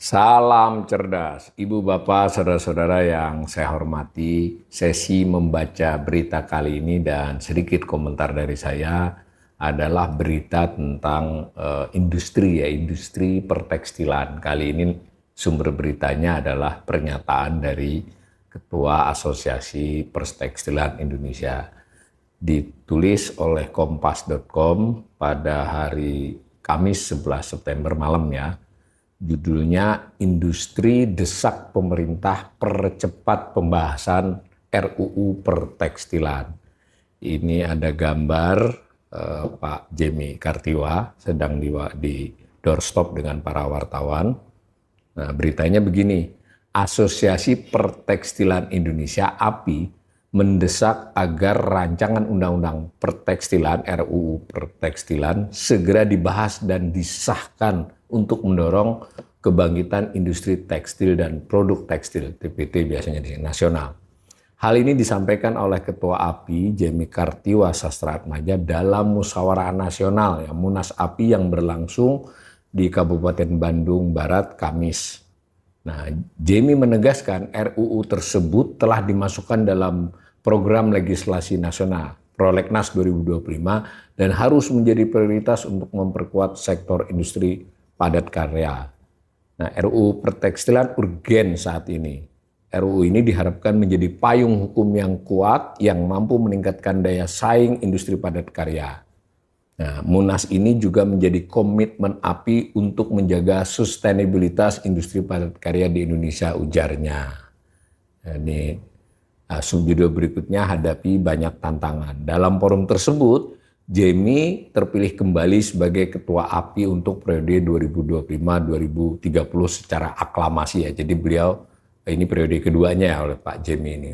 Salam cerdas, Ibu Bapak, saudara-saudara yang saya hormati. Sesi membaca berita kali ini dan sedikit komentar dari saya adalah berita tentang industri pertekstilan. Kali ini sumber beritanya adalah pernyataan dari Ketua Asosiasi Pertekstilan Indonesia. Ditulis oleh kompas.com pada hari Kamis 11 September malam ya. Judulnya Industri Desak Pemerintah Percepat Pembahasan RUU Pertekstilan. Ini ada gambar Pak Jemi Kartiwa sedang di doorstop dengan para wartawan. Nah, beritanya begini, Asosiasi Pertekstilan Indonesia API mendesak agar rancangan undang-undang pertekstilan RUU Pertekstilan segera dibahas dan disahkan untuk mendorong kebangkitan industri tekstil dan produk tekstil (TPT) biasanya di nasional. Hal ini disampaikan oleh Ketua API Jemi Kartiwa Sastratmaja dalam musyawarah nasional ya, Munas API yang berlangsung di Kabupaten Bandung Barat Kamis. Nah, Jemi menegaskan RUU tersebut telah dimasukkan dalam program legislasi nasional Prolegnas 2025 dan harus menjadi prioritas untuk memperkuat sektor industri padat karya. Nah, RUU Pertekstilan urgen saat ini. RUU ini diharapkan menjadi payung hukum yang kuat yang mampu meningkatkan daya saing industri padat karya. Nah, Munas ini juga menjadi komitmen API untuk menjaga sustainabilitas industri padat karya di Indonesia, ujarnya. Ini subjudul berikutnya, hadapi banyak tantangan. Dalam forum tersebut, Jemi terpilih kembali sebagai Ketua API untuk periode 2025-2030 secara aklamasi ya. Jadi beliau ini periode keduanya ya oleh Pak Jemi ini.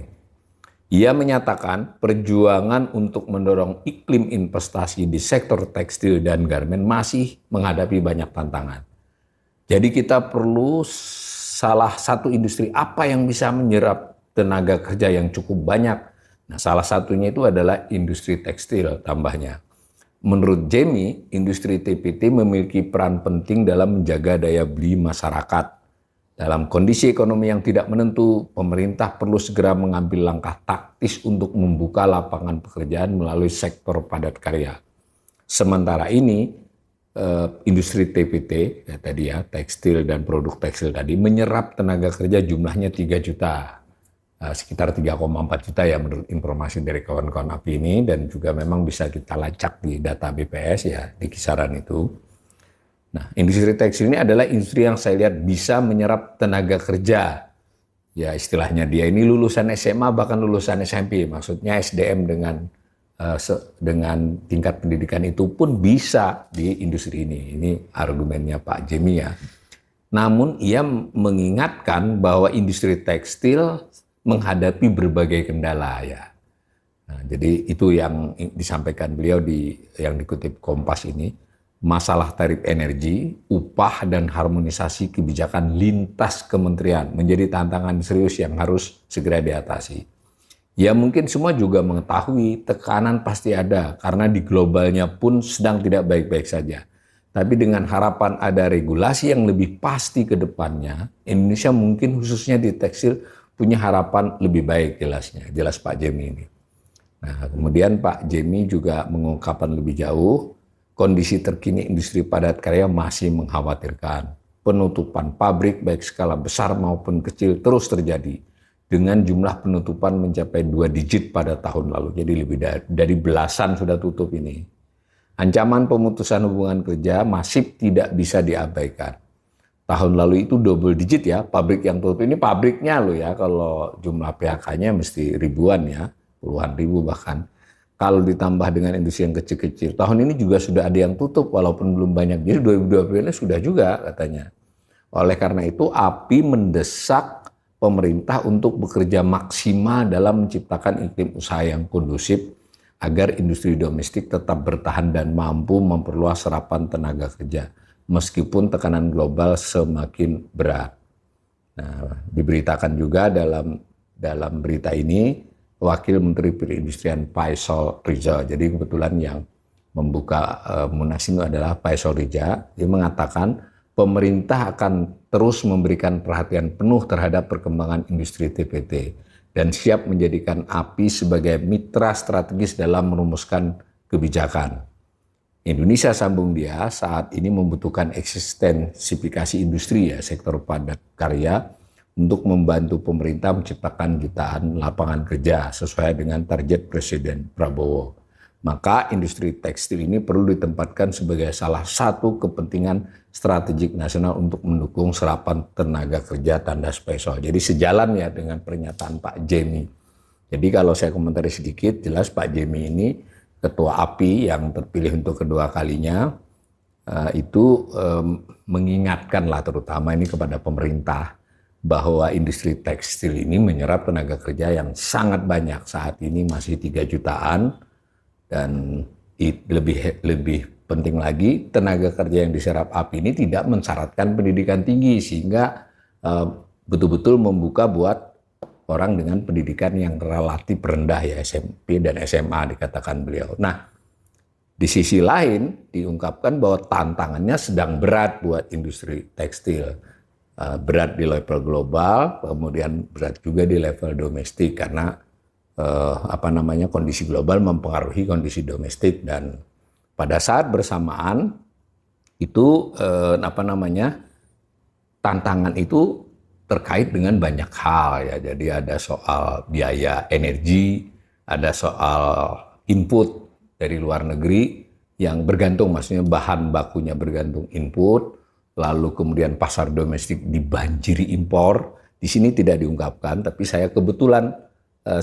Ia menyatakan perjuangan untuk mendorong iklim investasi di sektor tekstil dan garmen masih menghadapi banyak tantangan. Jadi kita perlu salah satu industri apa yang bisa menyerap tenaga kerja yang cukup banyak. Nah, salah satunya itu adalah industri tekstil tambahnya. Menurut Jemi, industri TPT memiliki peran penting dalam menjaga daya beli masyarakat. Dalam kondisi ekonomi yang tidak menentu, pemerintah perlu segera mengambil langkah taktis untuk membuka lapangan pekerjaan melalui sektor padat karya. Sementara ini, industri TPT, ya tadi ya, tekstil dan produk tekstil tadi, menyerap tenaga kerja jumlahnya 3 juta. Sekitar 3,4 juta ya menurut informasi dari kawan-kawan API ini, dan juga memang bisa kita lacak di data BPS ya, di kisaran itu. Nah, industri tekstil ini adalah industri yang saya lihat bisa menyerap tenaga kerja. Ya istilahnya dia ini lulusan SMA bahkan lulusan SMP, maksudnya SDM dengan tingkat pendidikan itu pun bisa di industri ini. Ini argumennya Pak Jemi ya. Namun ia mengingatkan bahwa industri tekstil menghadapi berbagai kendala ya. Nah, jadi itu yang disampaikan beliau yang dikutip Kompas ini. Masalah tarif energi, upah, dan harmonisasi kebijakan lintas kementerian menjadi tantangan serius yang harus segera diatasi. Ya mungkin semua juga mengetahui tekanan pasti ada karena di globalnya pun sedang tidak baik-baik saja. Tapi dengan harapan ada regulasi yang lebih pasti ke depannya, Indonesia mungkin khususnya di tekstil punya harapan lebih baik jelas Pak Jemi ini. Nah, kemudian Pak Jemi juga mengungkapkan lebih jauh, kondisi terkini industri padat karya masih mengkhawatirkan. Penutupan pabrik baik skala besar maupun kecil terus terjadi dengan jumlah penutupan mencapai 2 digit pada tahun lalu. Jadi lebih dari belasan sudah tutup ini. Ancaman pemutusan hubungan kerja masih tidak bisa diabaikan. Tahun lalu itu double digit ya, pabrik yang tutup ini pabriknya loh ya, kalau jumlah PHK-nya mesti ribuan ya, puluhan ribu bahkan. Kalau ditambah dengan industri yang kecil-kecil, tahun ini juga sudah ada yang tutup walaupun belum banyak. Jadi 2020 ini sudah juga katanya. Oleh karena itu API mendesak pemerintah untuk bekerja maksimal dalam menciptakan iklim usaha yang kondusif agar industri domestik tetap bertahan dan mampu memperluas serapan tenaga kerja meskipun tekanan global semakin berat. Nah, diberitakan juga dalam berita ini Wakil Menteri Perindustrian Faisal Rizal. Jadi kebetulan yang membuka Munas itu adalah Pak Esorija. Dia mengatakan pemerintah akan terus memberikan perhatian penuh terhadap perkembangan industri TPT dan siap menjadikan API sebagai mitra strategis dalam merumuskan kebijakan. Indonesia, sambung dia, saat ini membutuhkan eksistensifikasi industri ya, sektor padat karya untuk membantu pemerintah menciptakan jutaan lapangan kerja sesuai dengan target Presiden Prabowo. Maka industri tekstil ini perlu ditempatkan sebagai salah satu kepentingan strategik nasional untuk mendukung serapan tenaga kerja tanda spesial. Jadi sejalan ya dengan pernyataan Pak Jemi. Jadi kalau saya komentari sedikit, jelas Pak Jemi ini Ketua API yang terpilih untuk kedua kalinya itu mengingatkanlah terutama ini kepada pemerintah bahwa industri tekstil ini menyerap tenaga kerja yang sangat banyak. Saat ini masih 3 jutaan dan lebih penting lagi tenaga kerja yang diserap API ini tidak mensyaratkan pendidikan tinggi sehingga betul-betul membuka buat orang dengan pendidikan yang relatif rendah ya, SMP dan SMA dikatakan beliau. Nah, di sisi lain diungkapkan bahwa tantangannya sedang berat buat industri tekstil. Berat di level global, kemudian berat juga di level domestik karena kondisi global mempengaruhi kondisi domestik dan pada saat bersamaan itu tantangan itu terkait dengan banyak hal ya. Jadi ada soal biaya energi, ada soal input dari luar negeri yang bergantung, maksudnya bahan bakunya bergantung input, lalu kemudian pasar domestik dibanjiri impor. Di sini tidak diungkapkan, tapi saya kebetulan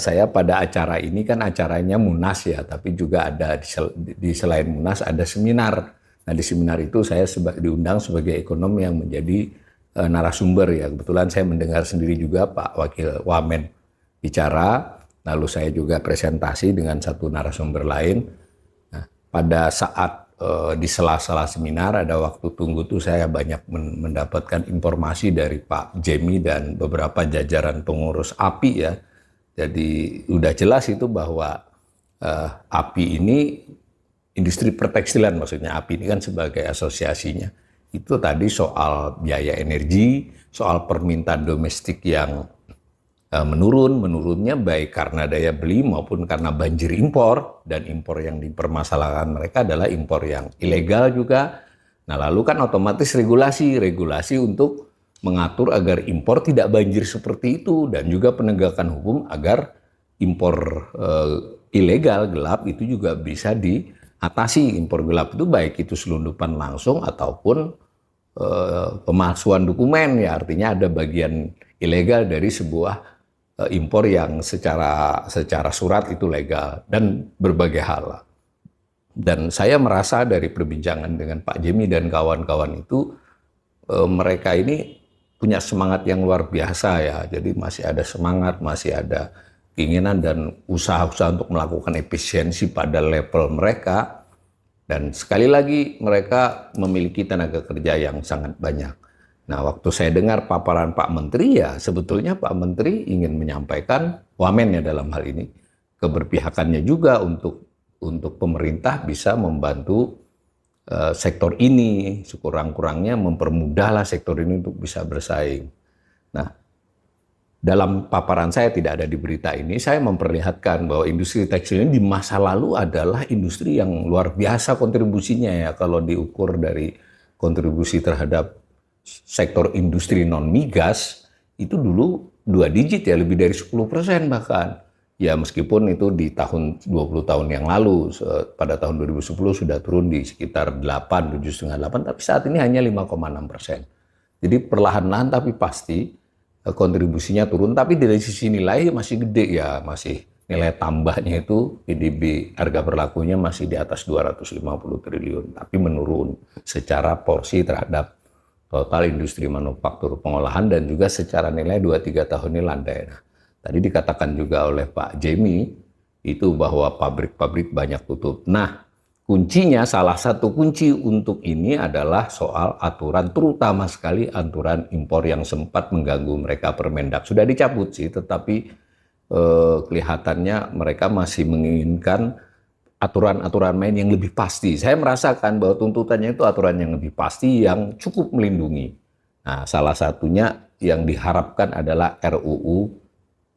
saya pada acara ini kan acaranya Munas ya, tapi juga ada di selain Munas ada seminar. Nah di seminar itu saya diundang sebagai ekonom yang menjadi narasumber ya. Kebetulan saya mendengar sendiri juga Pak Wakil Wamen bicara, lalu saya juga presentasi dengan satu narasumber lain. Nah, pada saat di sela-sela seminar ada waktu tunggu tuh saya banyak mendapatkan informasi dari Pak Jemi dan beberapa jajaran pengurus API ya. Jadi udah jelas itu bahwa API ini industri pertekstilan, maksudnya API ini kan sebagai asosiasinya. Itu tadi soal biaya energi, soal permintaan domestik yang menurunnya baik karena daya beli maupun karena banjir impor, dan impor yang dipermasalahkan mereka adalah impor yang ilegal juga. Nah lalu kan otomatis regulasi untuk mengatur agar impor tidak banjir seperti itu dan juga penegakan hukum agar impor ilegal gelap itu juga bisa diatasi. Impor gelap itu baik itu selundupan langsung ataupun pemalsuan dokumen ya, artinya ada bagian ilegal dari sebuah impor yang secara surat itu legal dan berbagai hal. Dan saya merasa dari perbincangan dengan Pak Jemi dan kawan-kawan itu mereka ini punya semangat yang luar biasa ya. Jadi masih ada semangat, masih ada keinginan dan usaha-usaha untuk melakukan efisiensi pada level mereka. Dan sekali lagi mereka memiliki tenaga kerja yang sangat banyak. Nah waktu saya dengar paparan Pak Menteri ya sebetulnya Pak Menteri ingin menyampaikan, wamen ya dalam hal ini, keberpihakannya juga untuk pemerintah bisa membantu sektor ini, sekurang-kurangnya mempermudahlah sektor ini untuk bisa bersaing. Nah dalam paparan saya tidak ada di berita ini, saya memperlihatkan bahwa industri tekstil ini di masa lalu adalah industri yang luar biasa kontribusinya ya. Kalau diukur dari kontribusi terhadap sektor industri non-migas, itu dulu 2 digit ya, lebih dari 10% bahkan. Ya meskipun itu di tahun 20 tahun yang lalu, pada tahun 2010 sudah turun di sekitar 8, 7,5, 8, tapi saat ini hanya 5,6%. Jadi perlahan-lahan tapi pasti kontribusinya turun, tapi dari sisi nilai masih gede ya, masih nilai tambahnya itu PDB harga berlakunya masih di atas 250 triliun, tapi menurun secara porsi terhadap total industri manufaktur pengolahan dan juga secara nilai 2-3 tahun ini landai. Nah, tadi dikatakan juga oleh Pak Jemi itu bahwa pabrik-pabrik banyak tutup. Nah, kuncinya, salah satu kunci untuk ini adalah soal aturan, terutama sekali aturan impor yang sempat mengganggu mereka. Permendak sudah dicabut sih, tetapi kelihatannya mereka masih menginginkan aturan-aturan main yang lebih pasti. Saya merasakan bahwa tuntutannya itu aturan yang lebih pasti yang cukup melindungi. Nah, salah satunya yang diharapkan adalah RUU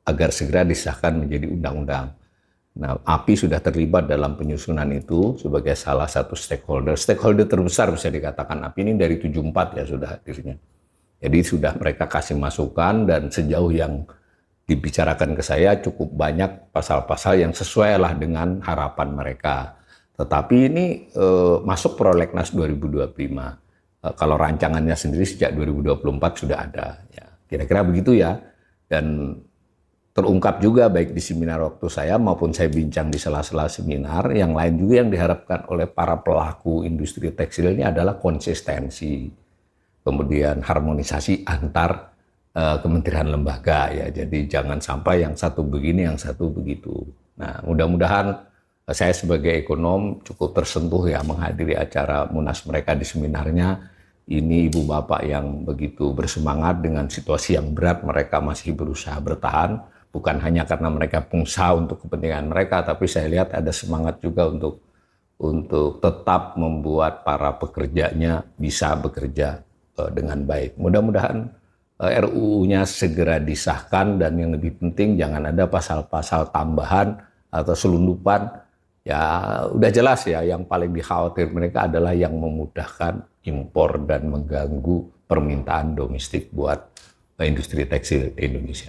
agar segera disahkan menjadi undang-undang. Nah, API sudah terlibat dalam penyusunan itu sebagai salah satu stakeholder. Stakeholder terbesar bisa dikatakan API ini dari 74 ya sudah hadirnya. Jadi sudah mereka kasih masukan dan sejauh yang dibicarakan ke saya cukup banyak pasal-pasal yang sesuai lah dengan harapan mereka. Tetapi ini masuk prolegnas 2025. Kalau rancangannya sendiri sejak 2024 sudah ada. Ya, kira-kira begitu ya. Dan terungkap juga baik di seminar waktu saya maupun saya bincang di sela-sela seminar, yang lain juga yang diharapkan oleh para pelaku industri tekstil ini adalah konsistensi, kemudian harmonisasi antar kementerian lembaga ya. Jadi jangan sampai yang satu begini, yang satu begitu. Nah, mudah-mudahan saya sebagai ekonom cukup tersentuh ya menghadiri acara Munas mereka di seminarnya. Ini ibu bapak yang begitu bersemangat dengan situasi yang berat, mereka masih berusaha bertahan. Bukan hanya karena mereka pengusaha untuk kepentingan mereka, tapi saya lihat ada semangat juga untuk tetap membuat para pekerjanya bisa bekerja dengan baik. Mudah-mudahan RUU-nya segera disahkan dan yang lebih penting jangan ada pasal-pasal tambahan atau selundupan. Ya udah jelas ya, yang paling dikhawatir mereka adalah yang memudahkan impor dan mengganggu permintaan domestik buat industri tekstil Indonesia.